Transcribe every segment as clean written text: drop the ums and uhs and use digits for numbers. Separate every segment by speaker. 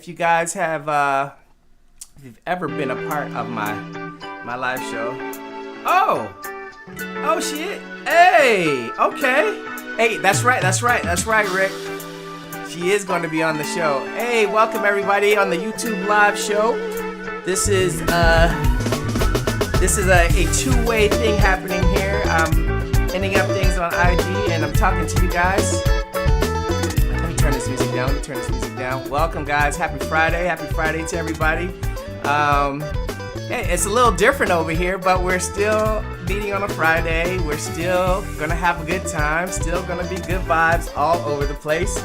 Speaker 1: If you guys have, if you've ever been a part of my live show, oh shit, hey, okay, hey, that's right, Rick. She is going to be on the show. Hey, welcome everybody on the YouTube live show. This is a two-way thing happening here. I'm ending up things on IG and I'm talking to you guys. Let me turn this music down. Welcome guys, happy Friday to everybody. Hey, it's a little different over here, but we're still meeting on a Friday. We're still gonna have a good time, still gonna be good vibes all over the place.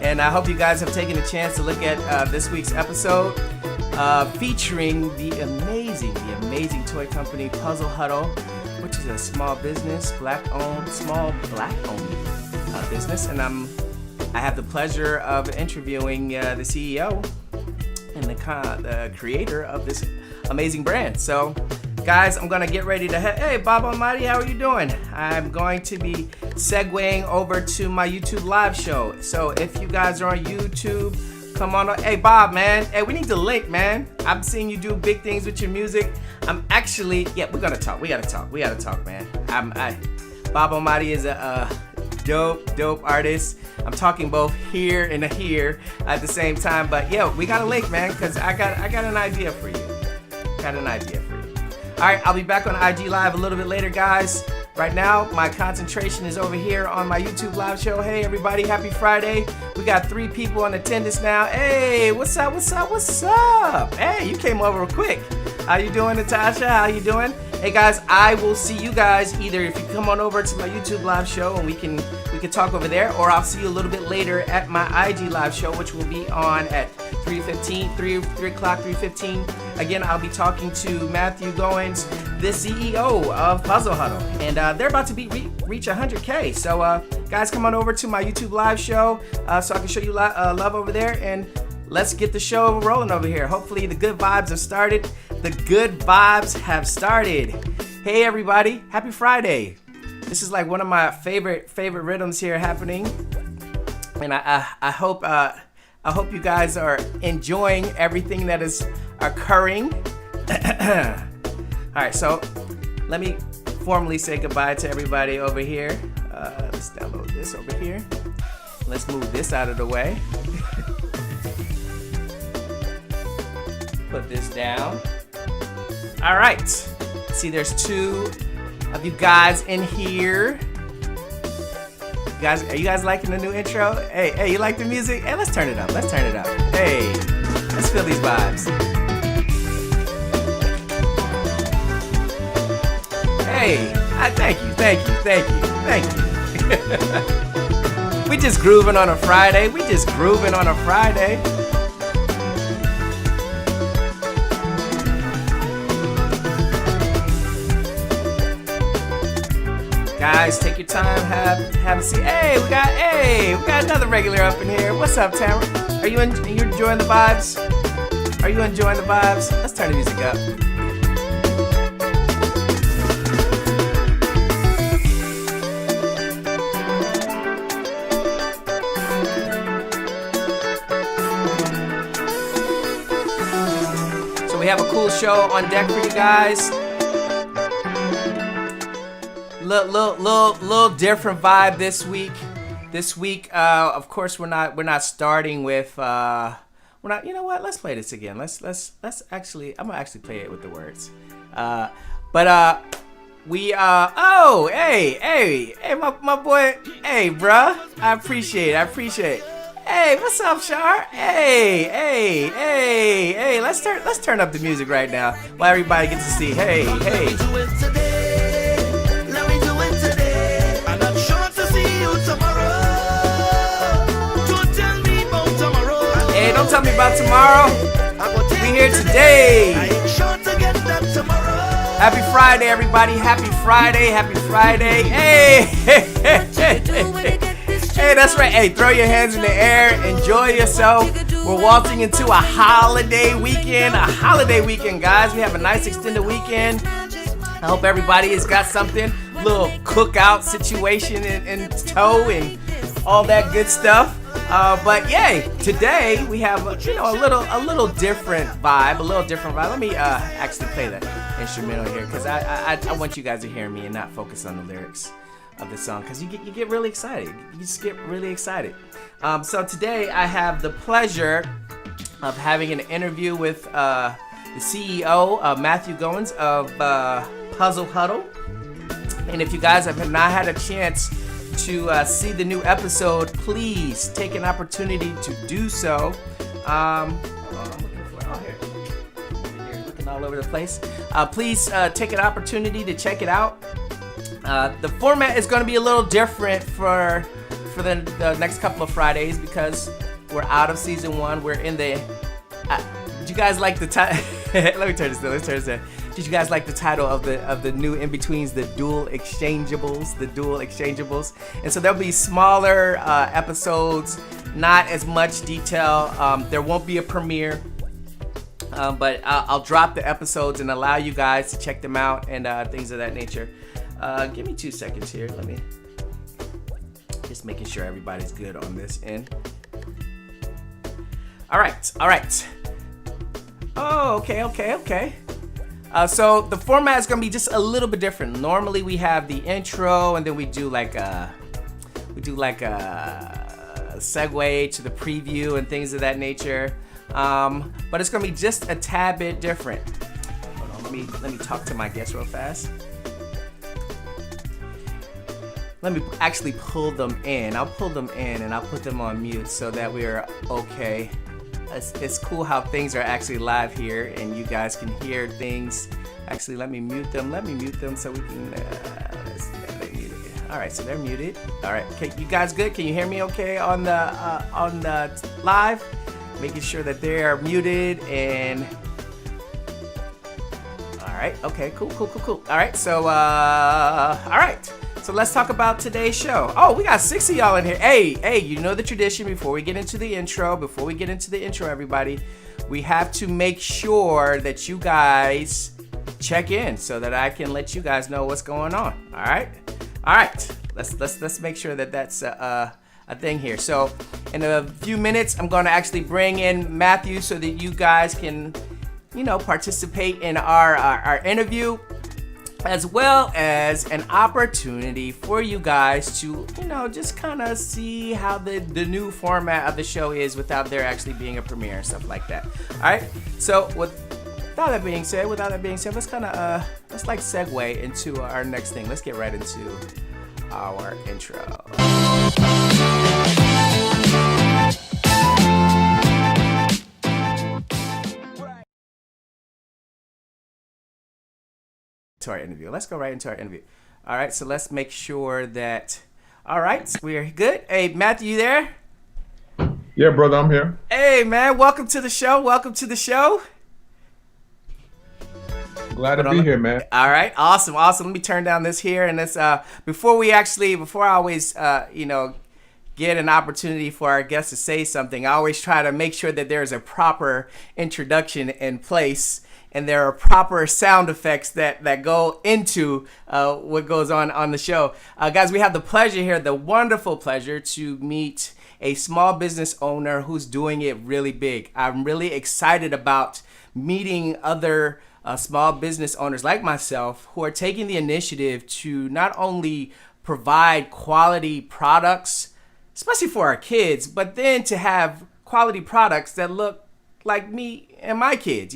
Speaker 1: And I hope you guys have taken a chance to look at this week's episode featuring the amazing toy company Puzzle Huddle, which is a small business, small black-owned business. And I have the pleasure of interviewing the CEO and the creator of this amazing brand. So, guys, I'm gonna get ready to hey, Bob Almighty, how are you doing? I'm going to be segueing over to my YouTube live show. So, if you guys are on YouTube, come on. Hey, Bob, man. Hey, we need to link, man. I'm seeing you do big things with your music. I'm actually, yeah, we're gonna talk. We gotta talk, man. Bob Almighty is a dope artist. I'm talking both here and here at the same time, but yeah, we got a link, man, because I got an idea for you. All right, I'll be back on IG Live a little bit later, guys. Right now, my concentration is over here on my YouTube live show. Hey, everybody, happy Friday. We got 3 people in attendance now. Hey, what's up? Hey, you came over quick. How you doing, Natasha? How you doing? Hey, guys, I will see you guys either if you come on over to my YouTube live show and we can talk over there, or I'll see you a little bit later at my IG live show, which will be on at 3:15. Again, I'll be talking to Marnel Goins, the CEO of Puzzle Huddle, and they're about to reach 100K. So, guys, come on over to my YouTube live show so I can show you love over there, and let's get the show rolling over here. Hopefully, the good vibes have started. Hey, everybody, happy Friday. This is like one of my favorite rhythms here happening, and I hope you guys are enjoying everything that is occurring. All right, so let me formally say goodbye to everybody over here. Let's download this over here. Let's move this out of the way. Put this down. All right. See, there's 2 of you guys in here. Guys, are you guys liking the new intro? Hey, you like the music? Hey, let's turn it up. Hey, let's feel these vibes. Hey, thank you. We just grooving on a Friday. Guys, take your time, have a seat. Hey, we got another regular up in here. What's up, Tamara? Are you enjoying the vibes? Let's turn the music up. So we have a cool show on deck for you guys. Little different vibe this week. Of course, we're not starting with. You know what? Let's play this again. Let's actually. I'm gonna actually play it with the words. We. Oh, hey, my boy. Hey, bruh. I appreciate it. Hey, what's up, Shar? Hey. Let's turn up the music right now while everybody gets to see. Hey. Hey, don't tell me about tomorrow. We here today. Happy Friday, everybody. Happy Friday. Hey, that's right. Hey, throw your hands in the air. Enjoy yourself. We're waltzing into a holiday weekend, guys. We have a nice extended weekend. I hope everybody has got something, little cookout situation in tow and all that good stuff. But yay! Today we have a little different vibe, Let me actually play the instrumental here because I want you guys to hear me and not focus on the lyrics of the song because you get really excited. You just get really excited. So today I have the pleasure of having an interview with the CEO, Marnel Goins of Puzzle Huddle. And if you guys have not had a chance to see the new episode, please take an opportunity to do so. Hold on, I'm looking for it. Oh, here, looking all over the place. Please take an opportunity to check it out. The format is going to be a little different for the next couple of Fridays because we're out of season 1. We're in the. Did you guys like the title? Let me turn this down. Did you guys like the title of the new in-betweens, the dual exchangeables? And so there'll be smaller episodes, not as much detail. There won't be a premiere, but I'll drop the episodes and allow you guys to check them out and things of that nature. Give me 2 seconds here. Let me just making sure everybody's good on this end. All right. Oh, okay. So the format is gonna be just a little bit different. Normally we have the intro and then we do like a segue to the preview and things of that nature. But it's gonna be just a tad bit different. Hold on, let me talk to my guests real fast. Let me actually pull them in. I'll pull them in and I'll put them on mute so that we're okay. It's cool how things are actually live here and you guys can hear things. Actually, let me mute them so we can. All right, so they're muted. All right, okay, you guys good? Can you hear me okay on the live? Making sure that they are muted and. All right, okay, cool. All right, so all right. So let's talk about today's show. Oh, we got 6 of y'all in here. Hey, you know the tradition before we get into the intro, everybody, we have to make sure that you guys check in so that I can let you guys know what's going on. All right. Let's make sure that that's a thing here. So in a few minutes, I'm going to actually bring in Matthew so that you guys can, participate in our interview, as well as an opportunity for you guys to, just kind of see how the new format of the show is without there actually being a premiere and stuff like that. All right. So without that being said, let's kind of let's segue into our next thing. Let's get right into our intro. Our interview. Let's go right into our interview. All right, so let's make sure that. All right, we're good. Hey, Matthew, you there?
Speaker 2: Yeah, brother, I'm here.
Speaker 1: Hey, man, welcome to the show.
Speaker 2: Glad to be here, man.
Speaker 1: All right, awesome. Let me turn down this here and this. Before I always, get an opportunity for our guests to say something, I always try to make sure that there's a proper introduction in place. And there are proper sound effects that go into what goes on the show. Guys, we have the wonderful pleasure to meet a small business owner who's doing it really big. I'm really excited about meeting other small business owners like myself who are taking the initiative to not only provide quality products, especially for our kids, but then to have quality products that look like me and my kids,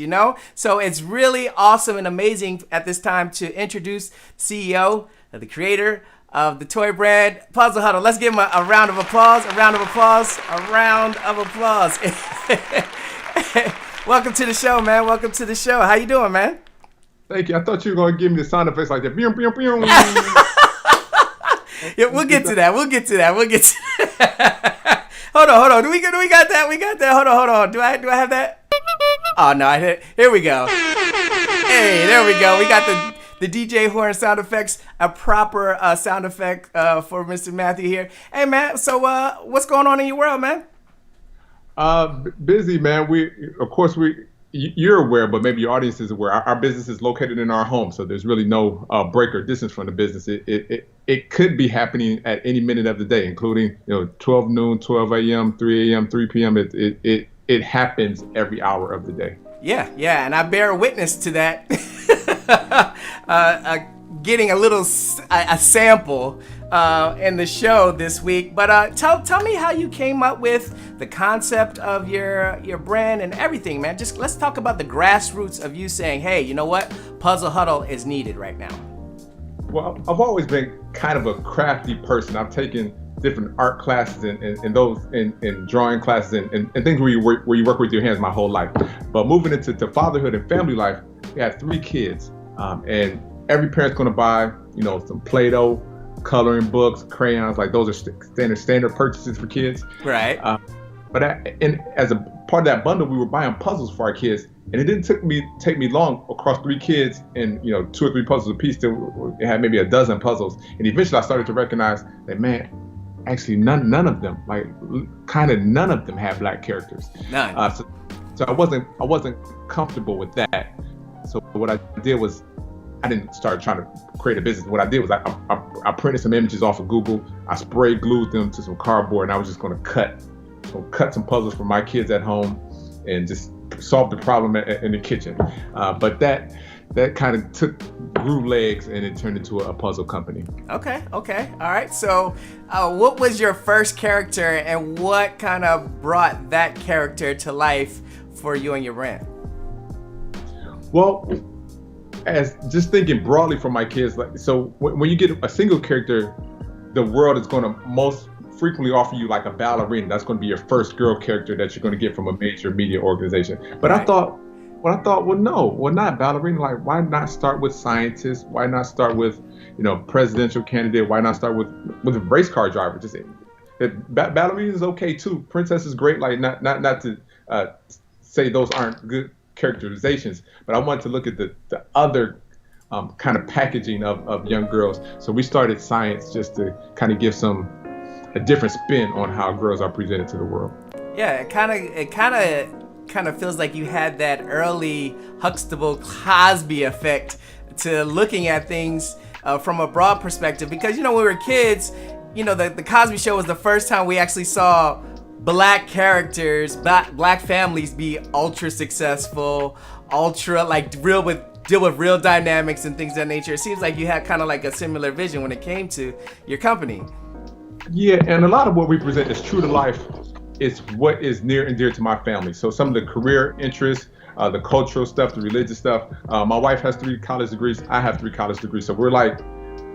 Speaker 1: So it's really awesome and amazing at this time to introduce CEO, the creator of the toy brand Puzzle Huddle. Let's give him a round of applause. Welcome to the show, man. How you doing, man?
Speaker 2: Thank you. I thought you were going to give me the sound effects like that.
Speaker 1: Yeah, we'll get to that. Hold on. Do we got that? Hold on. Do I have that? Oh no, here we go. Hey, there we go. We got the DJ horn sound effects, a proper sound effect for Mr. Matthew here. Hey man, so what's going on in your world, man?
Speaker 2: Busy, man. you're aware, but maybe your audience is aware. Our business is located in our home, so there's really no break or distance from the business. It could be happening at any minute of the day, including 12 noon, 12 a.m., 3 a.m., 3 p.m. It happens every hour of the day.
Speaker 1: Yeah, and I bear witness to that. Getting a little a sample in the show this week, but tell me how you came up with the concept of your brand and everything, man. Just let's talk about the grassroots of you saying, hey, you know what, Puzzle Huddle is needed right now.
Speaker 2: Well, I've always been kind of a crafty person. I've taken different art classes and those and drawing classes and things where you work with your hands my whole life. But moving into fatherhood and family life, we had 3 kids, and every parent's going to buy some Play-Doh, coloring books, crayons. Like those are standard purchases for kids.
Speaker 1: Right.
Speaker 2: But as a part of that bundle, we were buying puzzles for our kids, and it didn't take me long across 3 kids and 2 or 3 puzzles a piece. It had maybe a dozen puzzles, and eventually I started to recognize that, man, actually none of them, like kind of none of them had black characters.
Speaker 1: None.
Speaker 2: So I wasn't comfortable with that. So what I did was, I didn't start trying to create a business. What I did was I printed some images off of Google. I spray glued them to some cardboard, and I was just going to cut some puzzles for my kids at home and just solve the problem in the kitchen. But that kind of grew legs, and it turned into a puzzle company.
Speaker 1: Okay. All right. So what was your first character, and what kind of brought that character to life for you and your brand?
Speaker 2: Well, as just thinking broadly for my kids, so when you get a single character, the world is going to most frequently offer you like a ballerina. That's going to be your first girl character that you're going to get from a major media organization. But right. I thought, well, not ballerina. Like, why not start with scientists? Why not start with, presidential candidate? Why not start with a race car driver? Just ballerina is okay too. Princess is great. Like, not to say those aren't good characterizations, but I wanted to look at the other kind of packaging of young girls. So we started science just to kind of give a different spin on how girls are presented to the world.
Speaker 1: Yeah, it kind of feels like you had that early Huxtable Cosby effect to looking at things from a broad perspective, because when we were kids, the Cosby Show was the first time we actually saw black characters, black families be ultra successful, deal with real dynamics and things of that nature. It seems like you had kind of like a similar vision when it came to your company.
Speaker 2: Yeah, and a lot of what we present is true to life. It's what is near and dear to my family. So some of the career interests, the cultural stuff, the religious stuff. My wife has 3 college degrees. I have 3 college degrees. So we're like,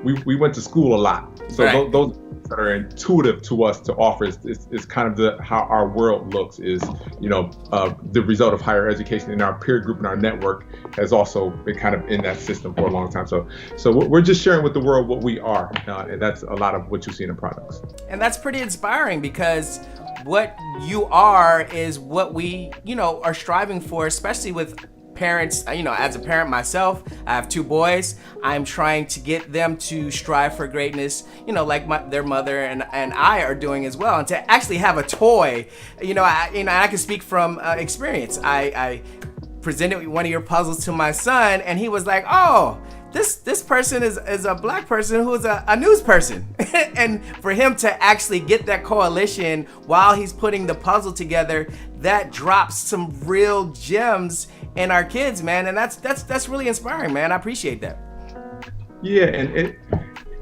Speaker 2: we went to school a lot. So
Speaker 1: right.
Speaker 2: those that are intuitive to us to offer is kind of how our world looks, is the result of higher education, in our peer group and our network has also been kind of in that system for a long time. So we're just sharing with the world what we are, and that's a lot of what you see in the products. And
Speaker 1: that's pretty inspiring, because what you are is what we are striving for, especially with parents. As a parent myself, I have 2 boys. I'm trying to get them to strive for greatness, like their mother and I are doing as well. And to actually have a toy, I can speak from experience. I presented one of your puzzles to my son, and he was like, oh, this person is a black person who's a news person. And for him to actually get that coalition while he's putting the puzzle together, that drops some real gems in our kids, man. And that's really inspiring, man. I appreciate that.
Speaker 2: Yeah, and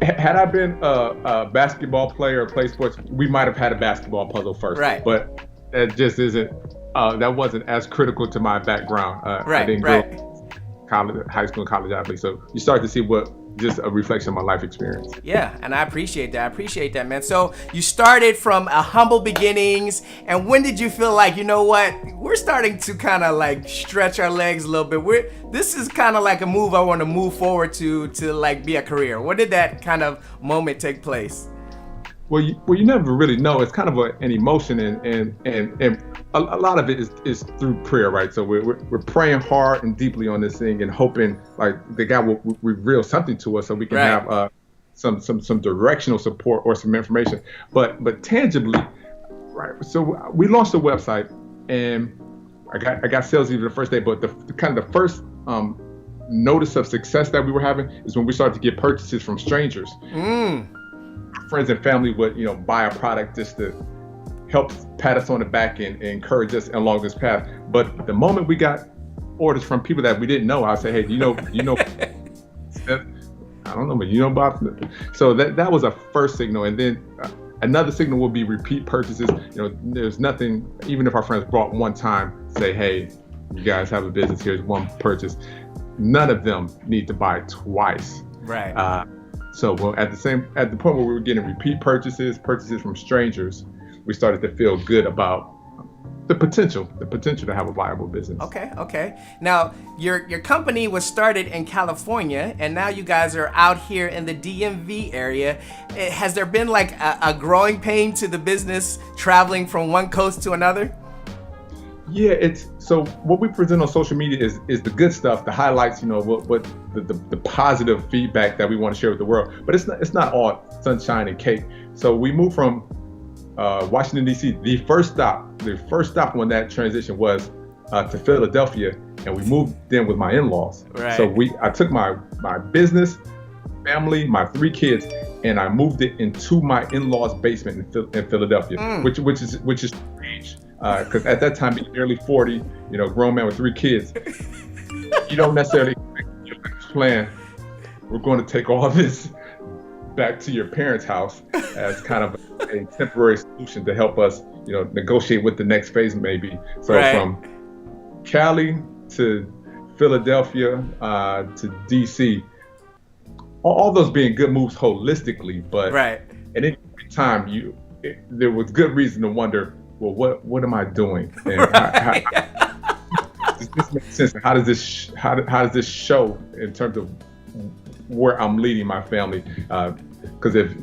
Speaker 2: had I been a basketball player or play sports, we might have had a basketball puzzle first.
Speaker 1: Right.
Speaker 2: But that just isn't, that wasn't as critical to my background.
Speaker 1: Right,
Speaker 2: I didn't
Speaker 1: right.
Speaker 2: go high school and college athlete. So you start to see just a reflection of my life experience.
Speaker 1: Yeah, and I appreciate that, man. So you started from a humble beginnings, and when did you feel like, we're starting to kind of like stretch our legs a little bit. This is kind of like a move I want to move forward to like be a career. When did that kind of moment take place?
Speaker 2: Well, you never really know. It's kind of an emotion, and a lot of it is through prayer, right? So we're praying hard and deeply on this thing and hoping like the God will reveal something to us so we can
Speaker 1: right.
Speaker 2: have some directional support or some information. But tangibly, right? So we launched a website, and I got sales leads the first day, but the kind of the first notice of success that we were having is when we started to get purchases from strangers. Friends and family would, buy a product just to help pat us on the back and encourage us along this path. But the moment we got orders from people that we didn't know, I say, hey, do you know I don't know, but Bob. So that was a first signal, and then another signal will be repeat purchases. There's nothing, even if our friends bought one time, say, hey, you guys have a business, here's one purchase. None of them need to buy twice.
Speaker 1: Right.
Speaker 2: So at the point where we were getting repeat purchases from strangers, we started to feel good about the potential to have a viable business.
Speaker 1: Okay. Now, your company was started in California, and now you guys are out here in the DMV area. Has there been like a growing pain to the business traveling from one coast to another?
Speaker 2: Yeah, so what we present on social media is the good stuff, the highlights, what the positive feedback that we want to share with the world. But it's not all sunshine and cake. So we moved from Washington D.C. The first stop when that transition was to Philadelphia, and we moved in with my in-laws.
Speaker 1: Right.
Speaker 2: So I took my business, family, my 3 kids, and I moved it into my in-laws' basement in Philadelphia, which is strange. Because at that time, being nearly 40, grown man with 3 kids, you don't necessarily plan, we're going to take all this back to your parents' house as kind of a temporary solution to help us, negotiate what the next phase may be. So from Cali to Philadelphia to DC, all those being good moves holistically, but at any time, there was good reason to wonder, well, what am I doing? And how does this make sense? How does this show in terms of where I'm leading my family? Because if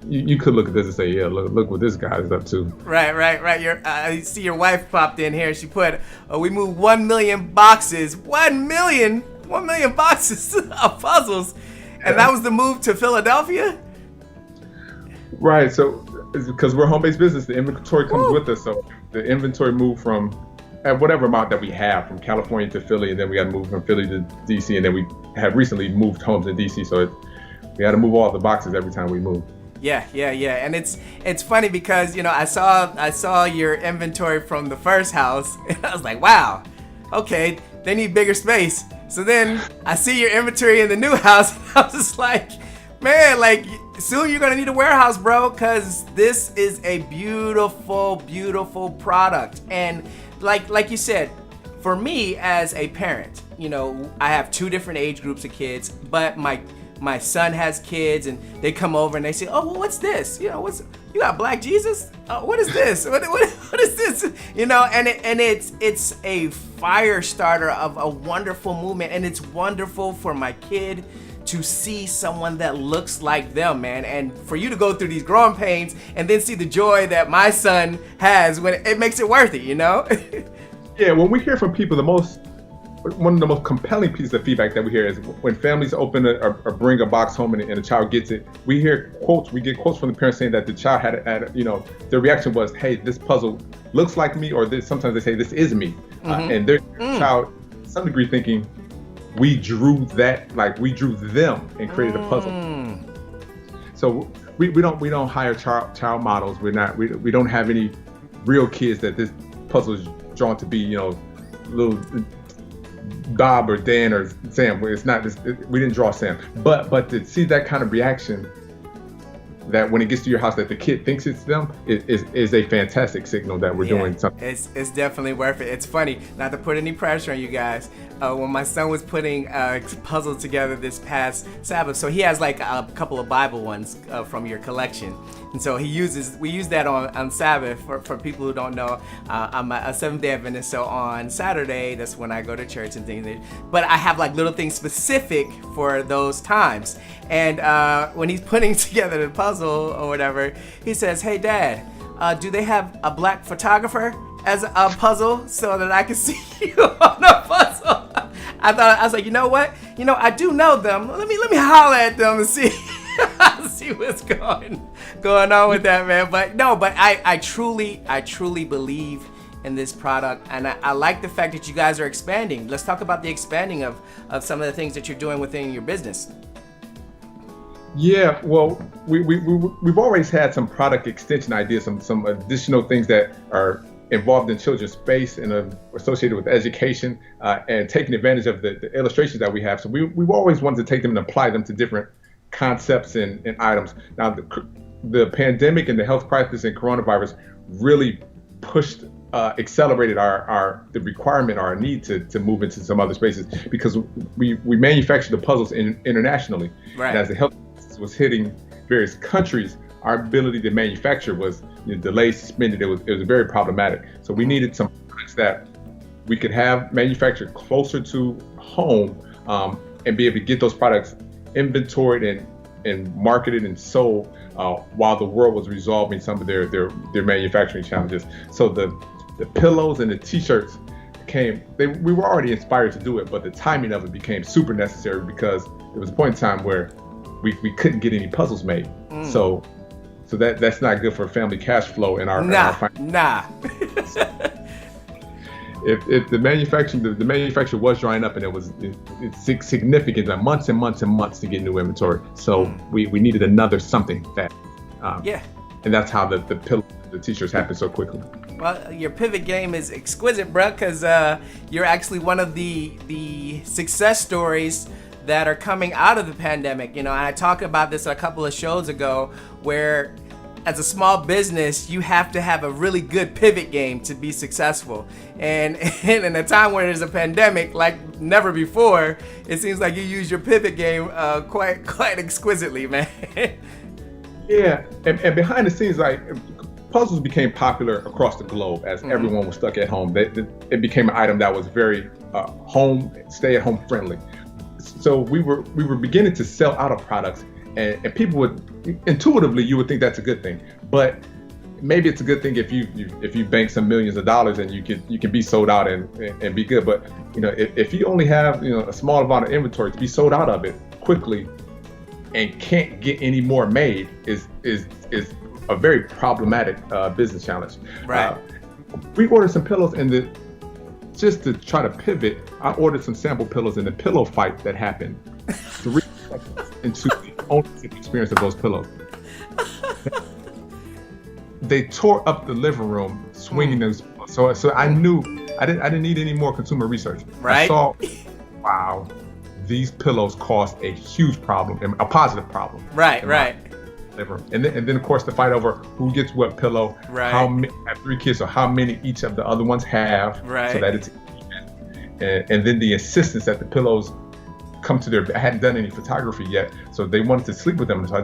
Speaker 2: you could look at this and say, yeah, look what this guy is up to. Right.
Speaker 1: I see your wife popped in here. She put, we moved 1 million boxes, 1 million boxes of puzzles, and that was the move to Philadelphia.
Speaker 2: Right. So. Because we're a home-based business, the inventory comes with us. So the inventory moved from at whatever amount that we have from California to Philly, and then we got to move from Philly to DC, and then we have recently moved homes in DC. So we had to move all the boxes every time we move.
Speaker 1: Yeah. And it's funny because I saw your inventory from the first house, and I was like, wow, okay, they need bigger space. So then I see your inventory in the new house, and I was just like, man, like, soon you're gonna need a warehouse, bro, because this is a beautiful, beautiful product. And like you said, for me as a parent, I have 2 different age groups of kids, but my son has kids, and they come over and they say, oh, well, what's this? You got Black Jesus? What is this? What is this? And it's a fire starter of a wonderful movement, and it's wonderful for my kid to see someone that looks like them, man, and for you to go through these growing pains and then see the joy that my son has, when it makes it worth it,
Speaker 2: Yeah, when we hear from people, one of the most compelling pieces of feedback that we hear is when families open or bring a box home and a child gets it. We get quotes from the parents saying that the child had their reaction was, hey, this puzzle looks like me, or sometimes they say, this is me. And their child, to some degree, thinking, we drew them and created a puzzle. So we don't hire child models. We don't have any real kids that this puzzle is drawn to be, little Bob or Dan or Sam. We didn't draw Sam, but to see that kind of reaction, that when it gets to your house that the kid thinks it's them, is a fantastic signal that we're doing something.
Speaker 1: It's definitely worth it. It's funny, not to put any pressure on you guys. When my son was putting a puzzle together this past Sabbath, so he has like a couple of Bible ones from your collection. And so we use that on Sabbath. For people who don't know, I'm a Seventh-day Adventist, so on Saturday, that's when I go to church and things. But I have like little things specific for those times. And when he's putting together the puzzle or whatever, he says, hey, Dad, do they have a black photographer as a puzzle so that I can see you on the puzzle? I was like, you know what? I do know them. Let me holler at them and see what's going on with that, man. But no, but I truly believe in this product, and I like the fact that you guys are expanding. Let's talk about the expanding of some of the things that you're doing within your business.
Speaker 2: Yeah, well, we've always had some product extension ideas, some additional things that are involved in children's space and associated with education, and taking advantage of the illustrations that we have. So we've always wanted to take them and apply them to different concepts and items. Now, the pandemic and the health crisis and coronavirus really accelerated the requirement, our need to move into some other spaces, because we manufacture the puzzles internationally.
Speaker 1: Right.
Speaker 2: And as the health crisis was hitting various countries, our ability to manufacture was delayed, suspended. It was very problematic. So we needed some products that we could have manufactured closer to home, and be able to get those products inventoried and marketed and sold while the world was resolving some of their manufacturing challenges. So the pillows and the t-shirts we were already inspired to do it, but the timing of it became super necessary, because there was a point in time where we couldn't get any puzzles made. So that's not good for family cash flow in our If the manufacturer was drying up, and it's significant, like months and months and months to get new inventory. So we needed another something that and that's how the t-shirts happened so quickly.
Speaker 1: Well, your pivot game is exquisite, bro, because you're actually one of the success stories that are coming out of the pandemic. And I talked about this a couple of shows ago, where as a small business, you have to have a really good pivot game to be successful. And in a time where there's a pandemic like never before, it seems like you use your pivot game quite exquisitely, man.
Speaker 2: Yeah, and behind the scenes, like, puzzles became popular across the globe as everyone was stuck at home. It became an item that was very stay-at-home friendly. So we were beginning to sell out of products, and people would intuitively, you would think that's a good thing, but maybe it's a good thing if you bank some millions of dollars and you can be sold out and be good. But if you only have a small amount of inventory, to be sold out of it quickly and can't get any more made is a very problematic business challenge.
Speaker 1: Right.
Speaker 2: We ordered some pillows, and just to try to pivot, I ordered some sample pillows in the pillow fight that happened 3 seconds into the ownership experience of those pillows. They tore up the living room swinging those. So I knew I didn't need any more consumer research.
Speaker 1: Right.
Speaker 2: I saw, wow, these pillows caused a huge problem, a positive problem.
Speaker 1: Right.
Speaker 2: And then of course the fight over who gets what pillow.
Speaker 1: Right.
Speaker 2: I have 3 kids, so how many each of the other ones have.
Speaker 1: Right.
Speaker 2: So that it's even. And then the insistence that the pillows come to I hadn't done any photography yet, so they wanted to sleep with them. So I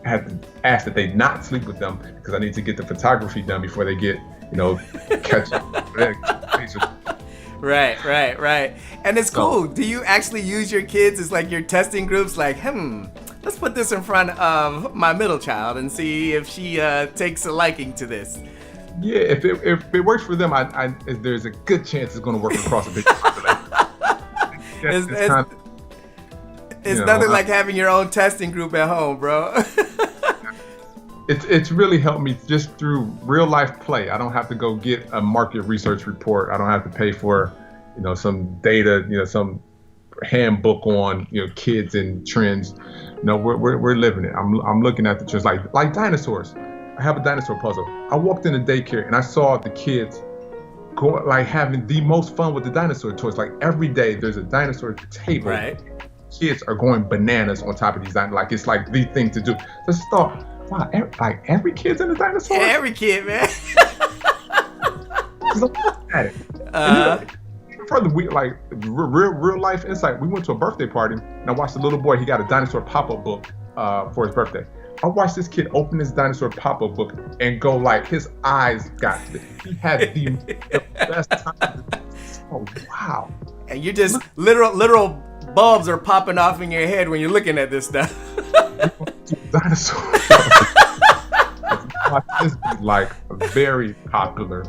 Speaker 2: had to ask that they not sleep with them, because I need to get the photography done before they get, catch up.
Speaker 1: Right. And it's cool. Do you actually use your kids as like your testing groups? Like, let's put this in front of my middle child and see if she takes a liking to this.
Speaker 2: Yeah, if it works for them, there's a good chance it's going to work across a big population.
Speaker 1: It's nothing like having your own testing group at home, bro.
Speaker 2: It's really helped me just through real life play. I don't have to go get a market research report. I don't have to pay for, some data, some handbook on, kids and trends. No, we're living it. I'm looking at the trends like dinosaurs. I have a dinosaur puzzle. I walked in a daycare and I saw the kids having the most fun with the dinosaur toys. Like every day there's a dinosaur table.
Speaker 1: Right.
Speaker 2: Kids are going bananas on top of these dinosaurs. Like it's like the thing to do. So I just thought, wow, every kid's in the dinosaur.
Speaker 1: Yeah, every kid, man.
Speaker 2: Look at it. Further, real life insight. We went to a birthday party and I watched a little boy. He got a dinosaur pop-up book for his birthday. I watched this kid open his dinosaur pop-up book and go his eyes got. He had the best time. Oh wow! And
Speaker 1: you just literal bulbs are popping off in your head when you're looking at this stuff.
Speaker 2: Dinosaur. This is very popular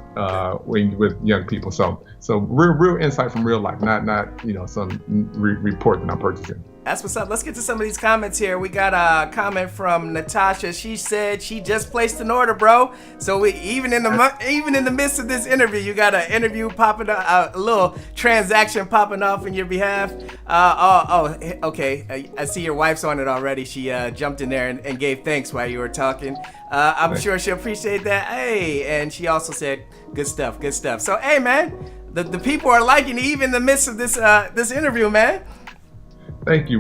Speaker 2: with young people. So real insight from real life, not some report that I'm purchasing.
Speaker 1: That's what's up. Let's get to some of these comments here. We got a comment from Natasha. She said she just placed an order, bro. So even in the midst of this interview, you got an interview popping up, a little transaction popping off in your behalf. Okay. I see your wife's on it already. She jumped in there and gave thanks while you were talking. I'm sure she'll appreciate that. Hey, and she also said, good stuff. So, hey, man, the people are liking it even in the midst of this interview, man.
Speaker 2: Thank you.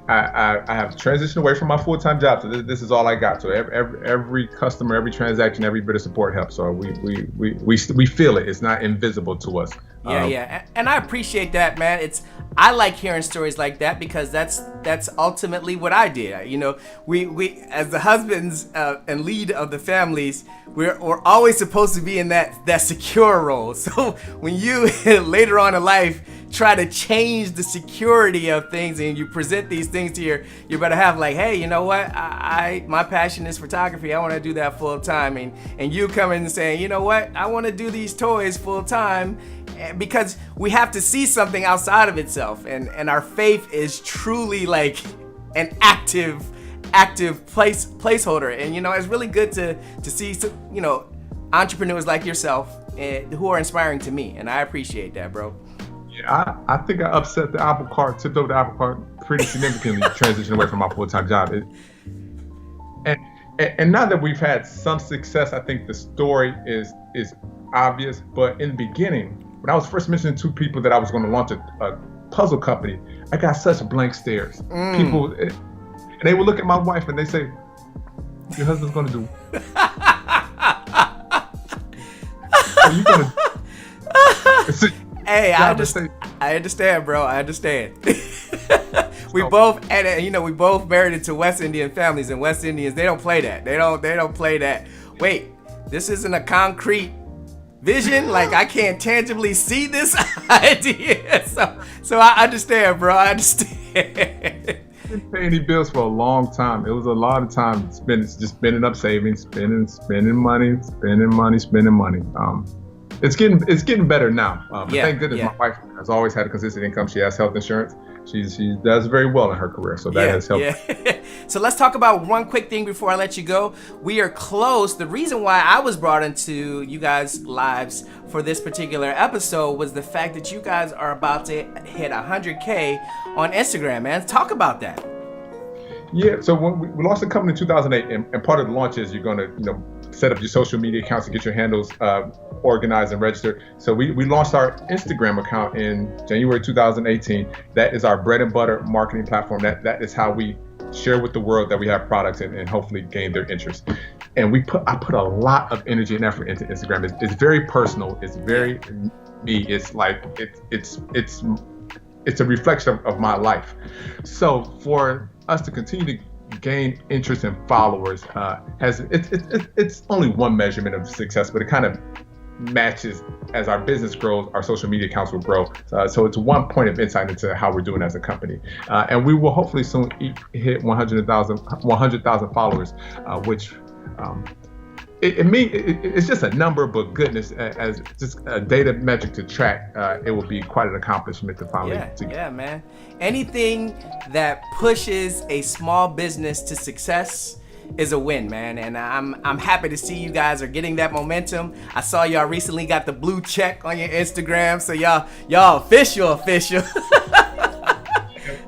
Speaker 2: I have transitioned away from my full-time job, so this is all I got. So every customer, every transaction, every bit of support helps. So we feel it. It's not invisible to us.
Speaker 1: Yeah, and I appreciate that, man. I like hearing stories like that because that's ultimately what I did. You know, we as the husbands and lead of the families, we're always supposed to be in that secure role. So when you later on in life try to change the security of things and you present these things to you better have like, hey, you know what? My passion is photography. I want to do that full time. And you coming and saying, you know what? I want to do these toys full time. Because we have to see something outside of itself, and our faith is truly like an active placeholder. And you know, it's really good to see some, you know, entrepreneurs like yourself who are inspiring to me, and I appreciate that, bro.
Speaker 2: Yeah, I think I upset the apple cart, tipped over the apple cart pretty significantly, transitioning away from my full-time job. And now that we've had some success, I think the story is obvious. But in the beginning, when I was first mentioning to people that I was going to launch a puzzle company, I got such blank stares. People, and they would look at my wife and they say, "Your husband's going to do." Are you going to?
Speaker 1: Hey, I understand, bro. I understand. We both married into West Indian families, and West Indians, they don't play that. They don't play that. Wait, this isn't a concrete vision. Like, I can't tangibly see this idea. So I understand, bro. I understand.
Speaker 2: I didn't pay any bills for a long time. It was a lot of time spending up savings, spending money. It's getting better now. But thank goodness my wife has always had a consistent income. She has health insurance. She does very well in her career, so that has helped.
Speaker 1: Yeah. So let's talk about one quick thing before I let you go. We are close. The reason why I was brought into you guys' lives for this particular episode was the fact that you guys are about to hit 100K on Instagram, man. Talk about that.
Speaker 2: Yeah, so when we launched the company in 2008, and part of the launch is you're going to, set up your social media accounts to get your handles organized and registered. So we launched our Instagram account in January 2018. That is our bread and butter marketing platform. That is how we share with the world that we have products and hopefully gain their interest. And I put a lot of energy and effort into Instagram. It's very personal. It's very me. It's like it's a reflection of my life. So for us to continue to gain interest in followers it's only one measurement of success, but it kind of matches as our business grows, our social media accounts will grow. So it's one point of insight into how we're doing as a company. And we will hopefully soon hit 100,000 followers, which it's just a number, but goodness, as just a data metric to track, it will be quite an accomplishment to finally.
Speaker 1: Yeah, man. Anything that pushes a small business to success is a win, man. And I'm happy to see you guys are getting that momentum. I saw y'all recently got the blue check on your Instagram, so y'all official.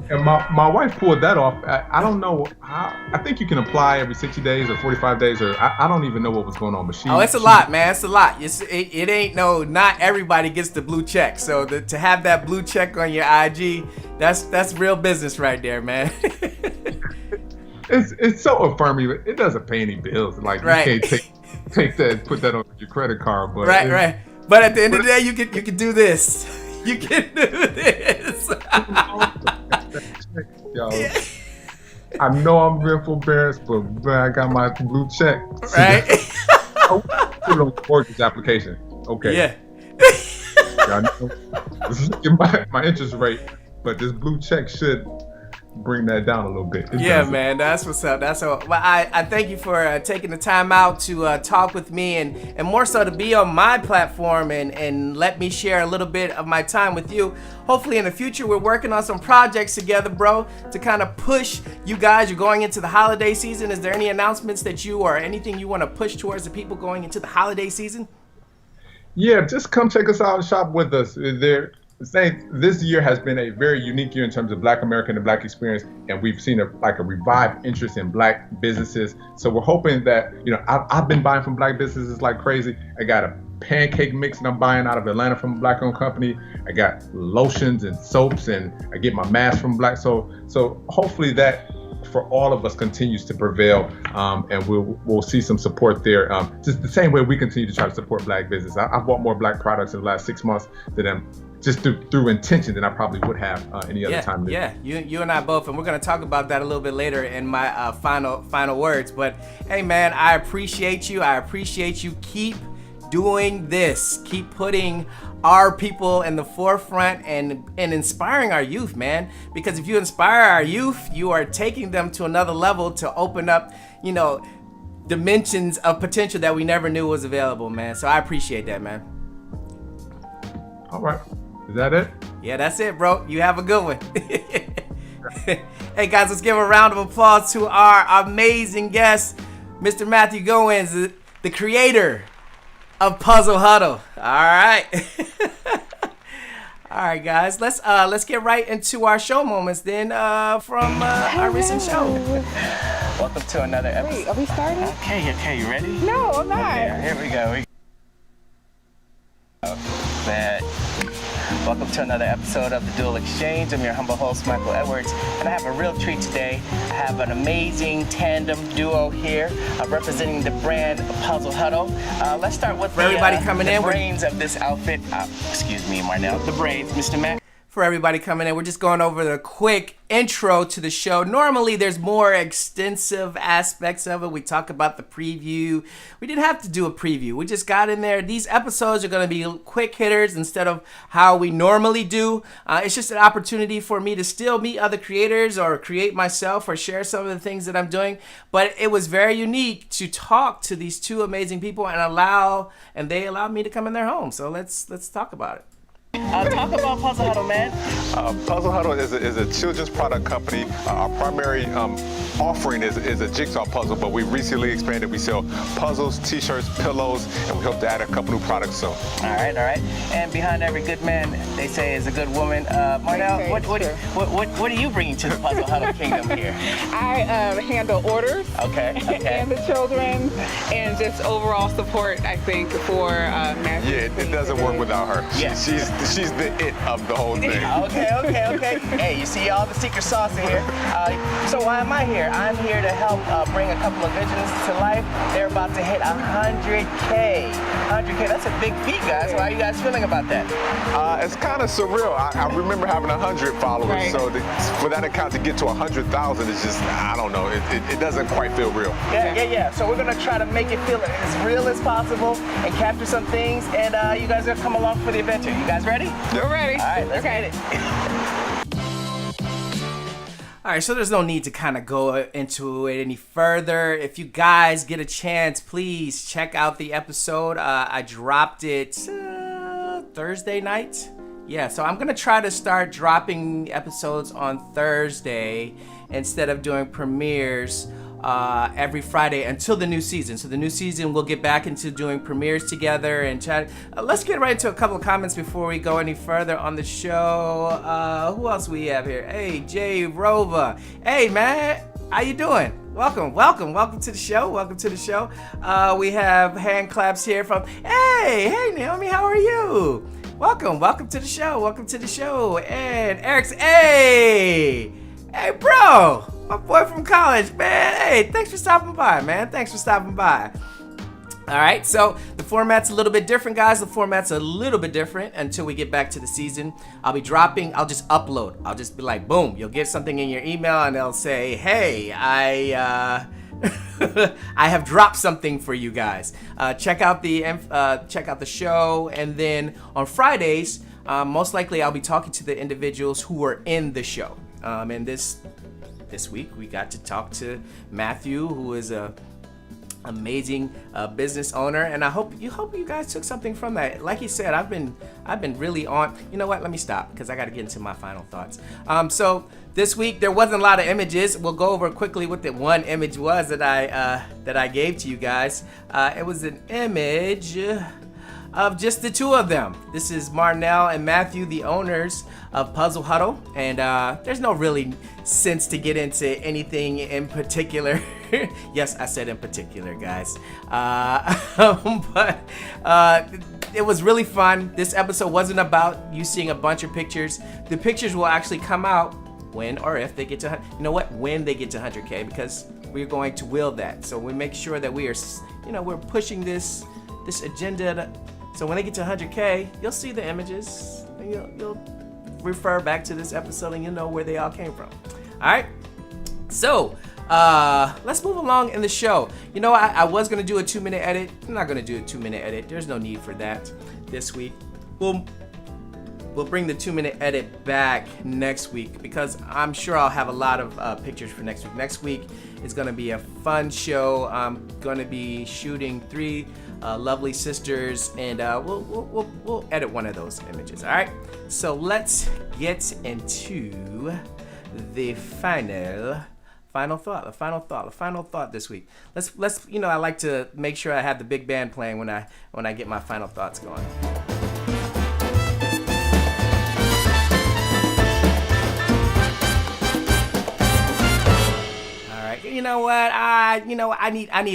Speaker 2: And my wife pulled that off. I don't know how. I think you can apply every 60 days or 45 days, or I don't even know what was going on. But
Speaker 1: it's a lot, man. It's a lot. It ain't not everybody gets the blue check. So to have that blue check on your IG, that's real business right there, man.
Speaker 2: It's so affirming. It doesn't pay any bills. Like you can't take that and put that on your credit card. But
Speaker 1: right. But at the end of the day, you can do this. You can do this.
Speaker 2: Yo, I know I'm real embarrassed, but man, I got my blue check.
Speaker 1: Right.
Speaker 2: Put it on the mortgage application. Okay.
Speaker 1: Yeah.
Speaker 2: Y'all know, this is my interest rate, but this blue check should bring that down a little bit.
Speaker 1: Man, that's what's up. That's all. Well, I thank you for taking the time out to talk with me and more so to be on my platform and let me share a little bit of my time with you. Hopefully in the future we're working on some projects together, bro, to kind of push you guys. You're going into the holiday season. Is there any announcements that you or anything you want to push towards the people going into the holiday season?
Speaker 2: Yeah, just come check us out and shop with us. This year has been a very unique year in terms of Black American and Black experience, and we've seen a revived interest in Black businesses. So we're hoping that, I've been buying from Black businesses like crazy. I got a pancake mix that I'm buying out of Atlanta from a Black-owned company. I got lotions and soaps, and I get my mask from Black. So hopefully that for all of us continues to prevail, and we'll see some support there. Just the same way we continue to try to support Black business. I've bought more Black products in the last 6 months than just through intention than I probably would have any other time.
Speaker 1: Yeah, you and I both, and we're gonna talk about that a little bit later in my final words. But hey, man, I appreciate you. Keep doing this. Keep putting our people in the forefront and inspiring our youth, man. Because if you inspire our youth, you are taking them to another level to open up, dimensions of potential that we never knew was available, man. So I appreciate that, man.
Speaker 2: All right. Is that it?
Speaker 1: Yeah, that's it, bro. You have a good one. Hey, guys, let's give a round of applause to our amazing guest, Mr. Marnel Goins, the creator of Puzzle Huddle. All right. All right, guys. Let's get right into our show moments then from our recent show. Welcome to another episode.
Speaker 3: Wait, are we starting?
Speaker 1: Okay, you ready?
Speaker 3: No, I'm not.
Speaker 1: Okay, here we go. Welcome to another episode of The Dual Exchange. I'm your humble host, Michael Edwards, and I have a real treat today. I have an amazing tandem duo here representing the brand Puzzle Huddle. Let's start with the brains of this outfit. Excuse me, Marnel. The brains, Mr. Matt. For everybody coming in, we're just going over the quick intro to the show. Normally, there's more extensive aspects of it. We talk about the preview. We didn't have to do a preview. We just got in there. These episodes are going to be quick hitters instead of how we normally do. It's just an opportunity for me to still meet other creators or create myself or share some of the things that I'm doing. But it was very unique to talk to these two amazing people and they allowed me to come in their home. So let's talk about it. Talk about Puzzle Huddle, man.
Speaker 4: Puzzle Huddle is a children's product company. Our primary offering is a jigsaw puzzle, but we recently expanded. We sell puzzles, t-shirts, pillows, and we hope to add a couple new products soon.
Speaker 1: All right. And behind every good man, they say, is a good woman. Marnel, what are you bringing to the Puzzle Huddle kingdom here?
Speaker 3: I handle orders.
Speaker 1: Okay.
Speaker 3: And the children, and just overall support, I think, for Matthew.
Speaker 4: Yeah, it doesn't work without her.
Speaker 1: Yeah.
Speaker 4: She's the it of the whole thing.
Speaker 1: Okay. Hey, you see all the secret sauce in here. So why am I here? I'm here to help bring a couple of visions to life. They're about to hit 100K. 100K, that's a big feat, guys. How are you guys feeling about that?
Speaker 4: It's kind of surreal. I remember having 100 followers, right. So for that account to get to 100,000 is just, I don't know, it doesn't quite feel real.
Speaker 1: Yeah. So we're gonna try to make it feel as real as possible and capture some things, and you guys are gonna come along for the adventure. You guys ready?
Speaker 3: We're ready.
Speaker 1: All right, let's get it. All right, so there's no need to kind of go into it any further. If you guys get a chance, please check out the episode. I dropped it Thursday night. Yeah, so I'm going to try to start dropping episodes on Thursday instead of doing premieres every Friday until the new season. So the new season, we'll get back into doing premieres together and chat. Let's get right into a couple of comments before we go any further on the show. Who else we have here? Hey, Jay Rova. Hey, man, how you doing? Welcome to the show. We have hand claps here from, hey, Naomi, how are you? Welcome to the show. And Eric's, hey, bro. My boy from college, man. Hey, thanks for stopping by, man. All right, so the format's a little bit different, guys. Until we get back to the season. I'll just upload. I'll just be like, boom, you'll get something in your email and they'll say, hey, I have dropped something for you guys. Check out the show, and then on Fridays, most likely I'll be talking to the individuals who are in the show. And this week we got to talk to Matthew, who is a amazing business owner, and I hope you guys took something from that. Like he said, I've been really on. You know what? Let me stop because I got to get into my final thoughts. So this week there wasn't a lot of images. We'll go over quickly what the one image was that I gave to you guys. It was an image of just the two of them. This is Marnel and Matthew, the owners of Puzzle Huddle, and there's no really sense to get into anything in particular. Yes, I said in particular, guys. But it was really fun. This episode wasn't about you seeing a bunch of pictures. The pictures will actually come out when or if they get to, when they get to 100K, because we're going to will that. So we make sure that we are, we're pushing this agenda. So when they get to 100K, you'll see the images, and you'll refer back to this episode, and you'll know where they all came from. All right. So let's move along in the show. I was gonna do a 2-minute edit. I'm not gonna do a 2-minute edit. There's no need for that this week. We'll bring the 2-minute edit back next week, because I'm sure I'll have a lot of pictures for next week. Next week is gonna be a fun show. I'm gonna be shooting 3 lovely sisters, and we'll edit one of those images. All right. So let's get into the final thought this week. Let's I like to make sure I have the big band playing when I get my final thoughts going. All right. You know what? I need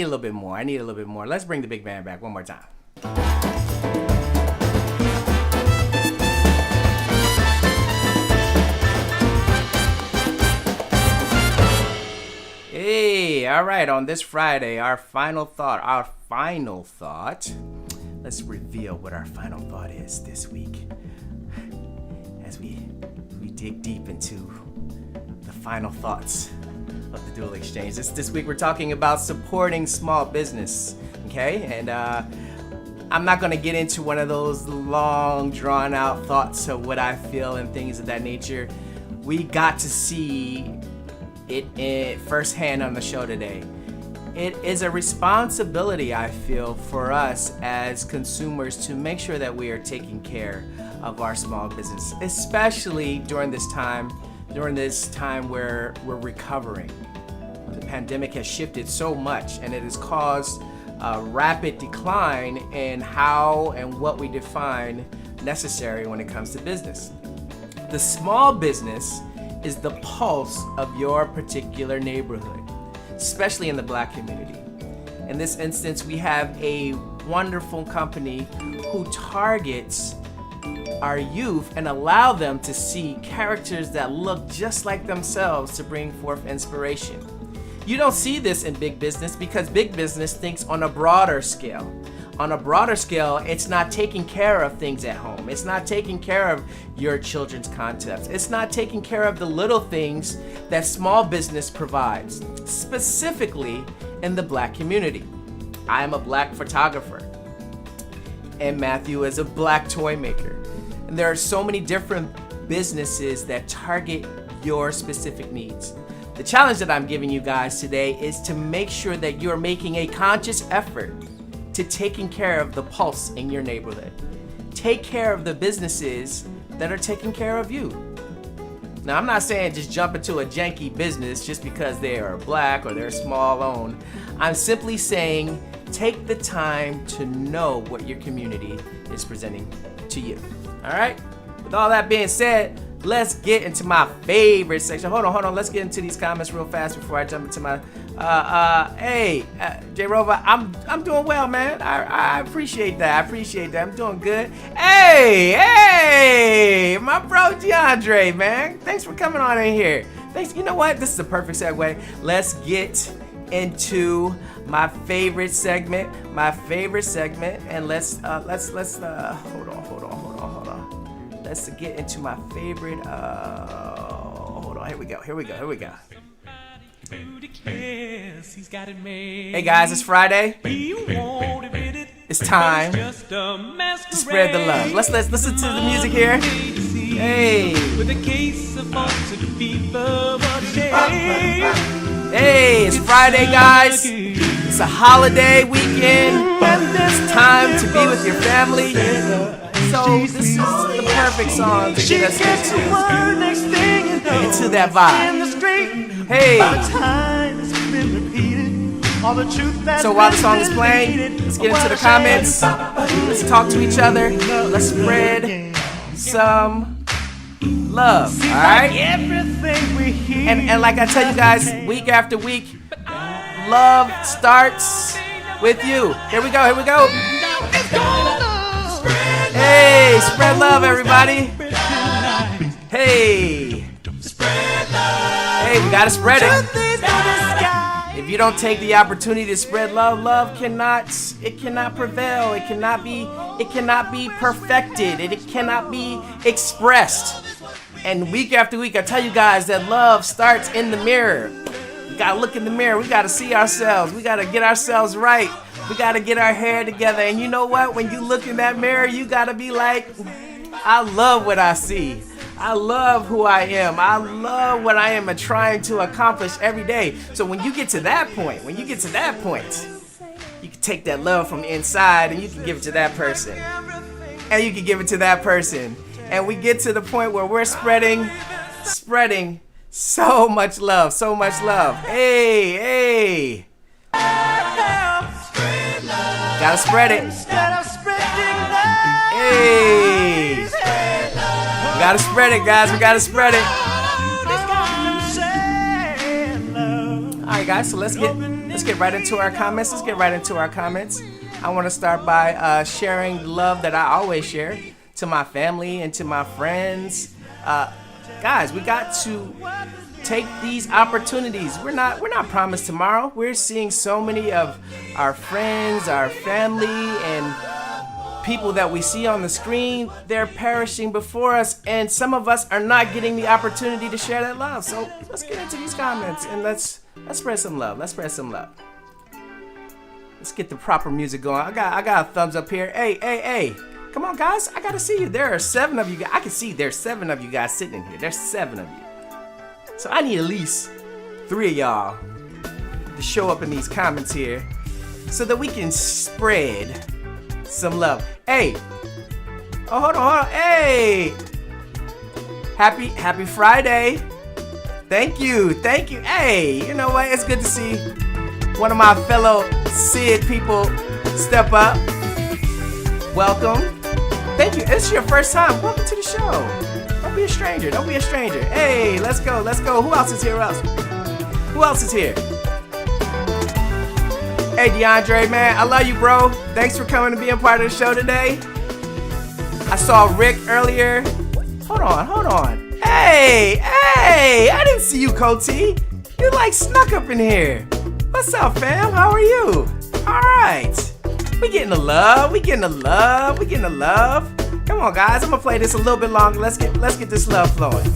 Speaker 1: a little bit more. Let's bring the big band back one more time. Hey, all right, on this Friday, our final thought. Let's reveal what our final thought is this week as we dig deep into the final thoughts of the Dual Exchange. This week we're talking about supporting small business, okay? And I'm not gonna get into one of those long, drawn out thoughts of what I feel and things of that nature. We got to see it firsthand on the show today. It is a responsibility, I feel, for us as consumers to make sure that we are taking care of our small business, especially during this time where we're recovering. The pandemic has shifted so much, and it has caused a rapid decline in how and what we define necessary when it comes to business. The small business is the pulse of your particular neighborhood, especially in the Black community. In this instance, we have a wonderful company who targets our youth and allow them to see characters that look just like themselves to bring forth inspiration. You don't see this in big business because big business thinks on a broader scale. On a broader scale, it's not taking care of things at home. It's not taking care of your children's concepts. It's not taking care of the little things that small business provides, specifically in the Black community. I am a Black photographer, and Matthew is a Black toy maker. And there are so many different businesses that target your specific needs. The challenge that I'm giving you guys today is to make sure that you're making a conscious effort to taking care of the pulse in your neighborhood. Take care of the businesses that are taking care of you. Now, I'm not saying just jump into a janky business just because they are Black or they're small owned. I'm simply saying take the time to know what your community is presenting to you. All right? With all that being said, let's get into my favorite section. Hold on. Let's get into these comments real fast before I jump into my. Hey, J Rova, I'm doing well, man. I appreciate that. I'm doing good. Hey, my bro DeAndre, man. Thanks for coming on in here. Thanks. You know what? This is a perfect segue. Let's get into my favorite segment, and let's hold on. Let's get into my favorite. Hold on. Here we go. Hey guys, it's Friday. It's time to spread the love. Let's listen to the music here. Hey.
Speaker 5: With a case of haunted fever one day.
Speaker 1: Hey, it's Friday, guys. It's a holiday weekend. It's time to be with your family. So this is the perfect song to get us into that vibe. Hey. So while the song is playing, let's get into the comments. Let's talk to each other. Let's spread some love. All right. And like I tell you guys, week after week, love starts with you. Here we go. Here we go. Hey, spread love, everybody. Hey. Hey, we gotta spread it. If you don't take the opportunity to spread love, love cannot prevail. It cannot be perfected. It cannot be expressed. And week after week, I tell you guys that love starts in the mirror. We gotta look in the mirror. We gotta see ourselves. We gotta get ourselves right. We gotta get our hair together. And you know what? When you look in that mirror, you gotta be like, I love what I see. I love who I am. I love what I am trying to accomplish every day. So when you get to that point, you can take that love from inside and you can give it to that person. And you can give it to that person. And we get to the point where we're spreading so much love, so much love. Hey, hey. Gotta spread it. Hey. We gotta spread it, guys. We gotta spread it. Alright, guys, so let's get right into our comments. Let's get right into our comments. I want to start by sharing the love that I always share to my family and to my friends. Guys, we got to take these opportunities. We're not promised tomorrow. We're seeing so many of our friends, our family, and people that we see on the screen. They're perishing before us, and some of us are not getting the opportunity to share that love. So let's get into these comments and let's spread some love. Let's spread some love. Let's get the proper music going. I got a thumbs up here. Hey. Come on, guys. I gotta see you. There are 7 of you guys. I can see there's 7 of you guys sitting in here. There's 7 of you. So I need at least 3 of y'all to show up in these comments here so that we can spread some love. Hey. Oh, hold on. Hey. Happy Friday. Thank you. Hey, you know what? It's good to see one of my fellow Sid people step up. Welcome. Thank you. It's your first time. Welcome to the show. Don't be a stranger. Hey, let's go. Who else is here? Who else is here? Hey, DeAndre, man, I love you, bro. Thanks for coming and being part of the show today. I saw Rick earlier. Hold on. Hey, I didn't see you, Coty. You like snuck up in here. What's up, fam? How are you? All right. We getting the love. Come on, guys. I'm gonna play this a little bit longer. Let's get this love flowing.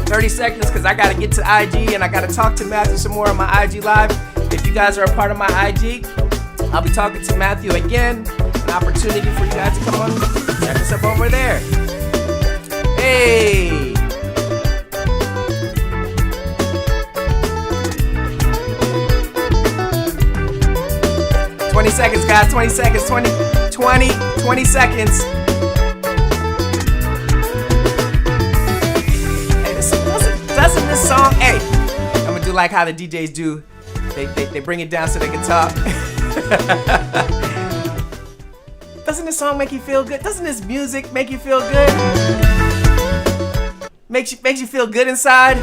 Speaker 1: "30 seconds, because I gotta get to IG and I gotta talk to Matthew some more on my IG Live. If you guys are a part of my IG, I'll be talking to Matthew again. An opportunity for you guys to come on, check us up over there. Hey. 20 seconds, guys. 20 seconds. 20 seconds. Hey, doesn't this song, hey, I'm gonna do like how the DJs do. They bring it down so they can talk. Doesn't this song make you feel good? Doesn't this music make you feel good? Makes you feel good inside?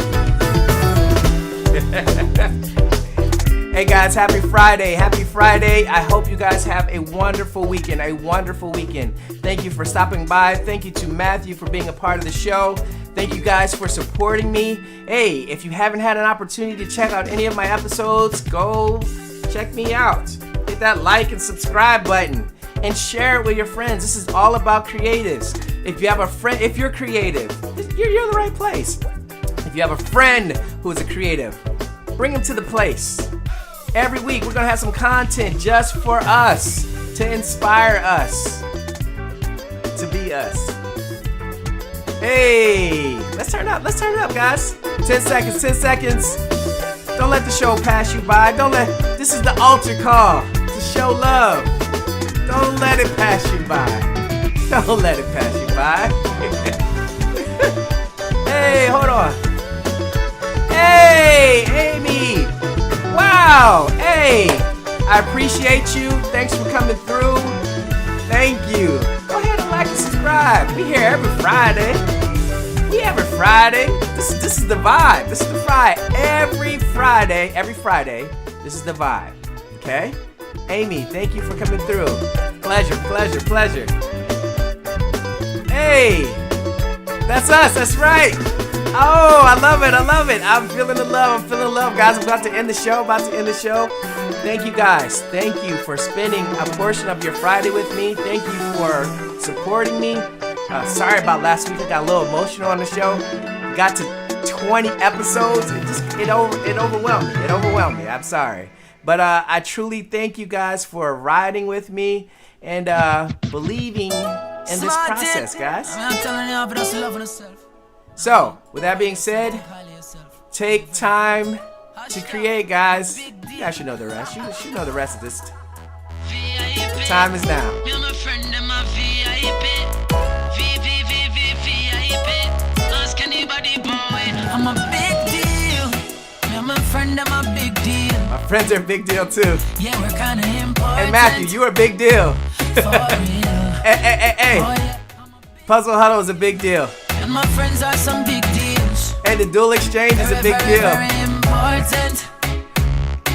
Speaker 1: Hey guys, happy Friday. I hope you guys have a wonderful weekend. Thank you for stopping by. Thank you to Matthew for being a part of the show. Thank you guys for supporting me. Hey, if you haven't had an opportunity to check out any of my episodes, go check me out. Hit that like and subscribe button and share it with your friends. This is all about creatives. If you have a friend, if you're creative, you're in the right place. If you have a friend who is a creative, bring him to the place. Every week we're gonna have some content just for us, to inspire us to be us. Hey, let's turn it up, guys. 10 seconds. Don't let the show pass you by. This is the altar call to show love. Don't let it pass you by. Don't let it pass you by. Hey, hold on. Hey, Amy. Wow. Hey, I appreciate you. Thanks for coming through. Thank you. Go ahead and like and subscribe. We here every Friday. This is the vibe. This is the vibe. Every Friday. This is the vibe. Okay? Amy, thank you for coming through. Pleasure. Hey, that's us. That's right. Oh, I love it. I'm feeling the love. Guys, I'm about to end the show. Thank you guys. Thank you for spending a portion of your Friday with me. Thank you for supporting me. Sorry about last week. I got a little emotional on the show. Got to 20 episodes. It overwhelmed me. I'm sorry. But I truly thank you guys for riding with me and believing in this process, guys. So, with that being said, take time to create, guys. You guys should know the rest. You should know the rest of this. Time is now.
Speaker 6: I'm a big deal. I'm a friend, I'm a big deal.
Speaker 1: My friends are a big deal too.
Speaker 6: Yeah, we're kinda important.
Speaker 1: Hey Matthew, you are a big deal. Hey. Puzzle Huddle is a big deal.
Speaker 6: And my friends are some big deals.
Speaker 1: And the dual exchange is a big deal.
Speaker 6: Very important.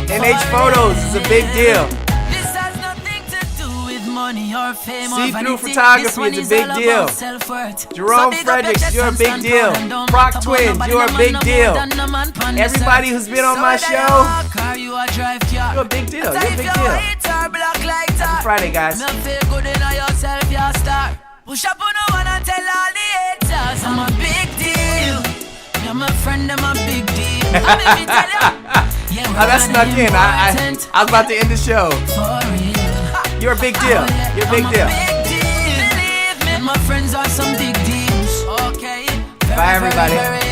Speaker 1: NH Photos is a big deal.
Speaker 6: This has nothing to do with money or fame or
Speaker 1: See-through
Speaker 6: vanity.
Speaker 1: photography
Speaker 6: This
Speaker 1: is a big
Speaker 6: one all
Speaker 1: deal.
Speaker 6: about self-worth.
Speaker 1: Jerome
Speaker 6: So big up
Speaker 1: Fredericks,
Speaker 6: your
Speaker 1: you're a
Speaker 6: chest
Speaker 1: big
Speaker 6: and
Speaker 1: deal.
Speaker 6: stand tall and
Speaker 1: Proc
Speaker 6: don't
Speaker 1: Twins,
Speaker 6: nobody
Speaker 1: you're a
Speaker 6: no
Speaker 1: big
Speaker 6: man no
Speaker 1: deal.
Speaker 6: more than a man pon
Speaker 1: Everybody
Speaker 6: yourself.
Speaker 1: who's been on
Speaker 6: So
Speaker 1: my
Speaker 6: whether
Speaker 1: show,
Speaker 6: you walk car, you a drive car.
Speaker 1: you're a big deal. You're a big
Speaker 6: If
Speaker 1: deal.
Speaker 6: you hate or black like that,
Speaker 1: Friday, guys.
Speaker 6: me feel good in yourself, you're a star. Push up on the one and tell all the haters I'm a big deal. I'm a friend, I'm a big deal. I'm a big deal.
Speaker 1: Oh, that snuck in. I was about to end the show. You're a big deal. You're a big deal.
Speaker 6: Believe me, my friends are some big deals. Okay.
Speaker 1: Bye, everybody.
Speaker 6: Very